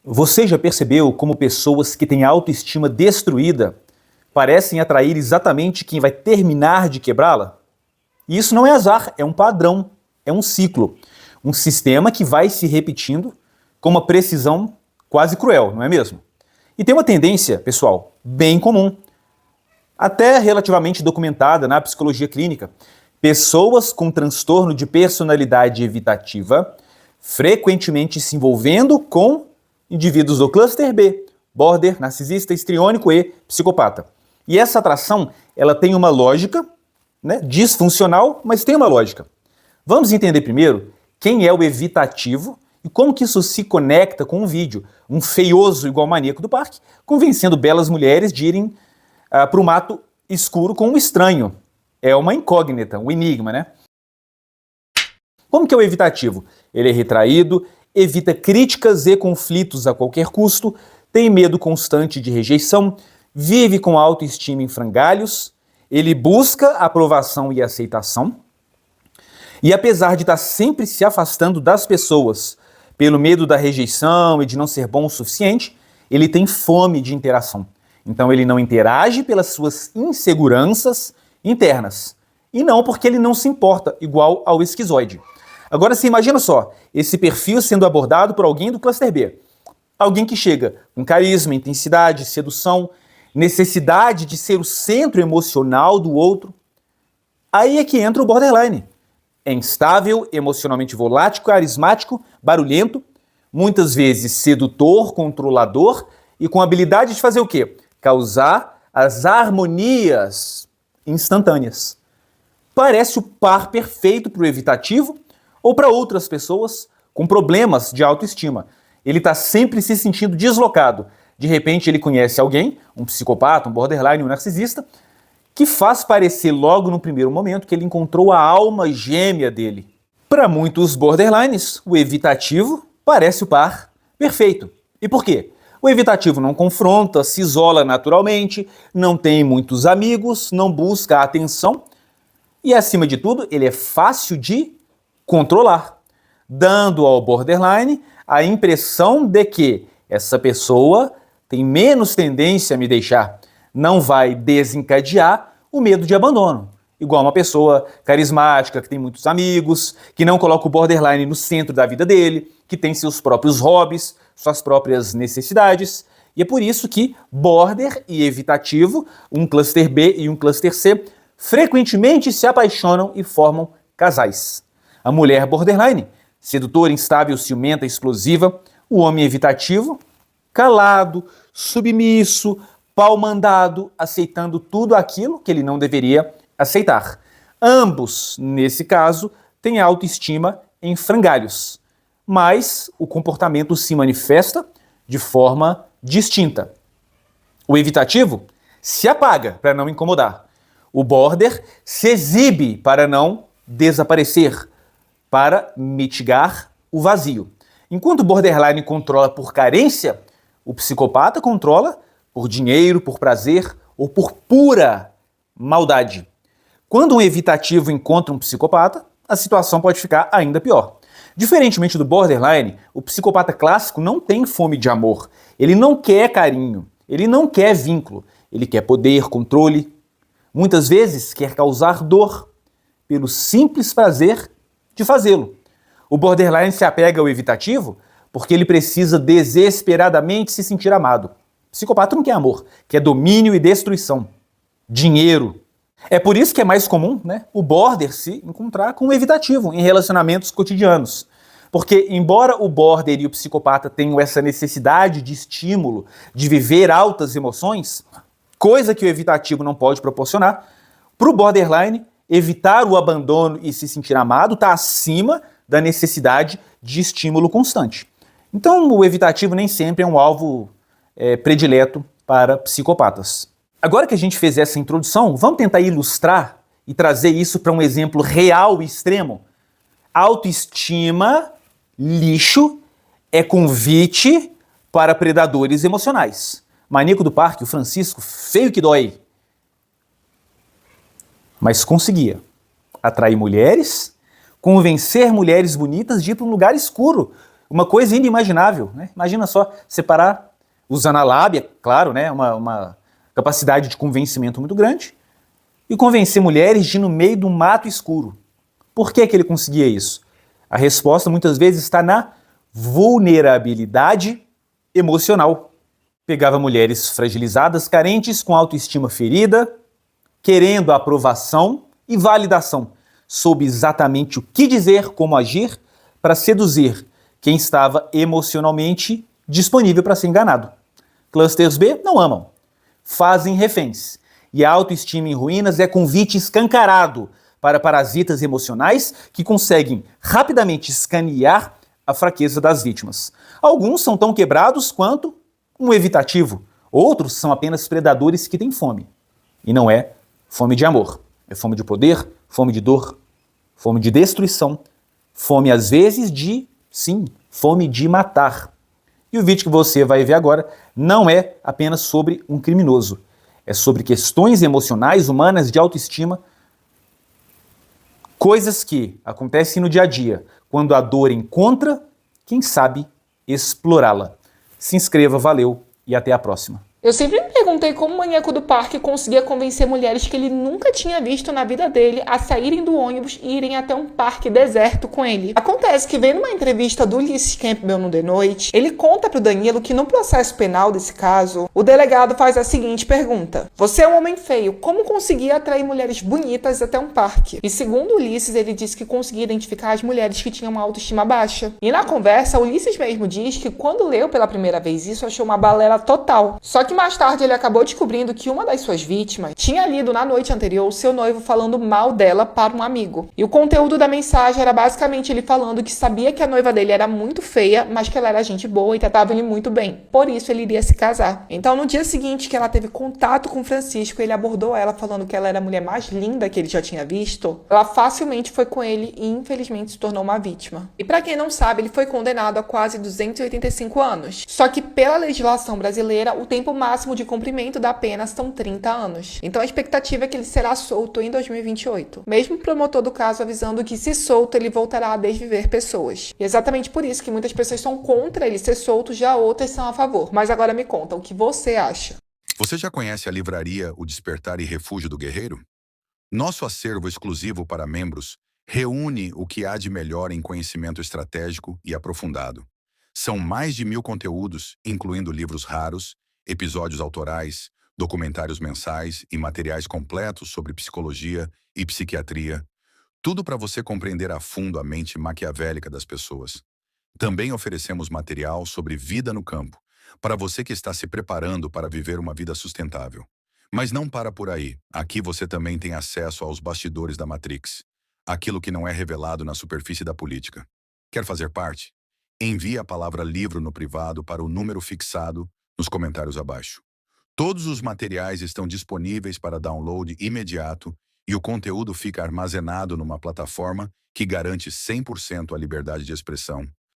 Você já percebeu como pessoas que têm autoestima destruída parecem atrair exatamente quem vai terminar de quebrá-la? E isso não é azar, é um padrão, é um ciclo, um sistema que vai se repetindo com uma precisão quase cruel, não é mesmo? E tem uma tendência, pessoal, bem comum, até relativamente documentada na psicologia clínica. Pessoas com transtorno de personalidade evitativa frequentemente se envolvendo com indivíduos do cluster B, border, narcisista, histriônico e psicopata. E essa atração, ela tem uma lógica, né, disfuncional, mas tem uma lógica. Vamos entender primeiro quem é o evitativo e como que isso se conecta com um vídeo, um feioso igual maníaco do parque, convencendo belas mulheres de irem para o mato escuro com um estranho. É uma incógnita, um enigma, né? Como que é o evitativo? Ele é retraído, evita críticas e conflitos a qualquer custo, tem medo constante de rejeição, vive com autoestima em frangalhos, ele busca aprovação e aceitação, e apesar de estar sempre se afastando das pessoas pelo medo da rejeição e de não ser bom o suficiente, ele tem fome de interação. Então ele não interage pelas suas inseguranças internas, e não porque ele não se importa, igual ao esquizoide. Agora você imagina só, esse perfil sendo abordado por alguém do cluster B. Alguém que chega com carisma, intensidade, sedução, necessidade de ser o centro emocional do outro. Aí é que entra o borderline. É instável, emocionalmente volátil, carismático, barulhento, muitas vezes sedutor, controlador e com habilidade de fazer o quê? Causar as harmonias instantâneas. Parece o par perfeito para o evitativo ou para outras pessoas com problemas de autoestima. Ele está sempre se sentindo deslocado. De repente ele conhece alguém, um psicopata, um borderline, um narcisista, que faz parecer logo no primeiro momento que ele encontrou a alma gêmea dele. Para muitos borderlines, o evitativo parece o par perfeito. E por quê? O evitativo não confronta, se isola naturalmente, não tem muitos amigos, não busca atenção e, acima de tudo, ele é fácil de controlar, dando ao borderline a impressão de que essa pessoa tem menos tendência a me deixar, não vai desencadear o medo de abandono. Igual uma pessoa carismática, que tem muitos amigos, que não coloca o borderline no centro da vida dele, que tem seus próprios hobbies, suas próprias necessidades. E é por isso que border e evitativo, um cluster B e um cluster C, frequentemente se apaixonam e formam casais. A mulher borderline, sedutora, instável, ciumenta, explosiva. O homem evitativo, calado, submisso, pau-mandado, aceitando tudo aquilo que ele não deveria aceitar. Ambos, nesse caso, têm autoestima em frangalhos, mas o comportamento se manifesta de forma distinta. O evitativo se apaga para não incomodar. O border se exibe para não desaparecer, para mitigar o vazio. Enquanto o borderline controla por carência, o psicopata controla por dinheiro, por prazer ou por pura maldade. Quando um evitativo encontra um psicopata, a situação pode ficar ainda pior. Diferentemente do borderline, o psicopata clássico não tem fome de amor. Ele não quer carinho, ele não quer vínculo, ele quer poder, controle. Muitas vezes quer causar dor pelo simples prazer de fazê-lo. O borderline se apega ao evitativo porque ele precisa desesperadamente se sentir amado. O psicopata não quer amor, quer domínio e destruição. Dinheiro. É por isso que é mais comum, né, o border se encontrar com o evitativo em relacionamentos cotidianos. Porque, embora o border e o psicopata tenham essa necessidade de estímulo, de viver altas emoções, coisa que o evitativo não pode proporcionar, para o borderline, evitar o abandono e se sentir amado está acima da necessidade de estímulo constante. Então, o evitativo nem sempre é um alvo predileto para psicopatas. Agora que a gente fez essa introdução, vamos tentar ilustrar e trazer isso para um exemplo real e extremo. Autoestima, lixo, é convite para predadores emocionais. Maníaco do parque, o Francisco, feio que dói. Mas conseguia atrair mulheres, convencer mulheres bonitas de ir para um lugar escuro, Uma coisa inimaginável, né? Imagina só separar, usando a lábia, claro, né? Uma capacidade de convencimento muito grande, e convencer mulheres de ir no meio do mato escuro. Por que que ele conseguia isso? A resposta muitas vezes está na vulnerabilidade emocional. Pegava mulheres fragilizadas, carentes, com autoestima ferida, querendo aprovação e validação. Soube exatamente o que dizer, como agir, para seduzir quem estava emocionalmente disponível para ser enganado. Clusters B não amam, fazem reféns. E a autoestima em ruínas é convite escancarado para parasitas emocionais que conseguem rapidamente escanear a fraqueza das vítimas. Alguns são tão quebrados quanto um evitativo. Outros são apenas predadores que têm fome. E não é fome de amor. É fome de poder, fome de dor, fome de destruição, fome às vezes de, sim, fome de matar. E o vídeo que você vai ver agora não é apenas sobre um criminoso. É sobre questões emocionais, humanas, de autoestima, coisas que acontecem no dia a dia, quando a dor encontra, quem sabe, explorá-la. Se inscreva, valeu e até a próxima. Eu sempre me perguntei como o maníaco do parque conseguia convencer mulheres que ele nunca tinha visto na vida dele a saírem do ônibus e irem até um parque deserto com ele. Acontece que, vendo uma entrevista do Ulysses Campbell no The Noite, ele conta pro Danilo que no processo penal desse caso, o delegado faz a seguinte pergunta: você é um homem feio, como conseguia atrair mulheres bonitas até um parque? E segundo Ulisses, ele disse que conseguia identificar as mulheres que tinham uma autoestima baixa. E na conversa, Ulisses mesmo diz que quando leu pela primeira vez isso, achou uma balela total. Só que mais tarde ele acabou descobrindo que uma das suas vítimas tinha lido na noite anterior o seu noivo falando mal dela para um amigo. E o conteúdo da mensagem era basicamente ele falando que sabia que a noiva dele era muito feia, mas que ela era gente boa e tratava ele muito bem. Por isso ele iria se casar. Então no dia seguinte que ela teve contato com Francisco, ele abordou ela falando que ela era a mulher mais linda que ele já tinha visto. Ela facilmente foi com ele e infelizmente se tornou uma vítima. E para quem não sabe, ele foi condenado a quase 285 anos. Só que pela legislação brasileira, o tempo máximo de cumprimento da pena são 30 anos. Então a expectativa é que ele será solto em 2028. Mesmo o promotor do caso avisando que, se solto, ele voltará a desviver pessoas. E é exatamente por isso que muitas pessoas são contra ele ser solto, já outras são a favor. Mas agora me conta, o que você acha? Você já conhece a livraria O Despertar e Refúgio do Guerreiro? Nosso acervo exclusivo para membros reúne o que há de melhor em conhecimento estratégico e aprofundado. São mais de 1000 conteúdos, incluindo livros raros, episódios autorais, documentários mensais e materiais completos sobre psicologia e psiquiatria. Tudo para você compreender a fundo a mente maquiavélica das pessoas. Também oferecemos material sobre vida no campo, para você que está se preparando para viver uma vida sustentável. Mas não para por aí. Aqui você também tem acesso aos bastidores da Matrix, aquilo que não é revelado na superfície da política. Quer fazer parte? Envie a palavra livro no privado para o número fixado nos comentários abaixo. Todos os materiais estão disponíveis para download imediato e o conteúdo fica armazenado numa plataforma que garante 100% a liberdade de expressão.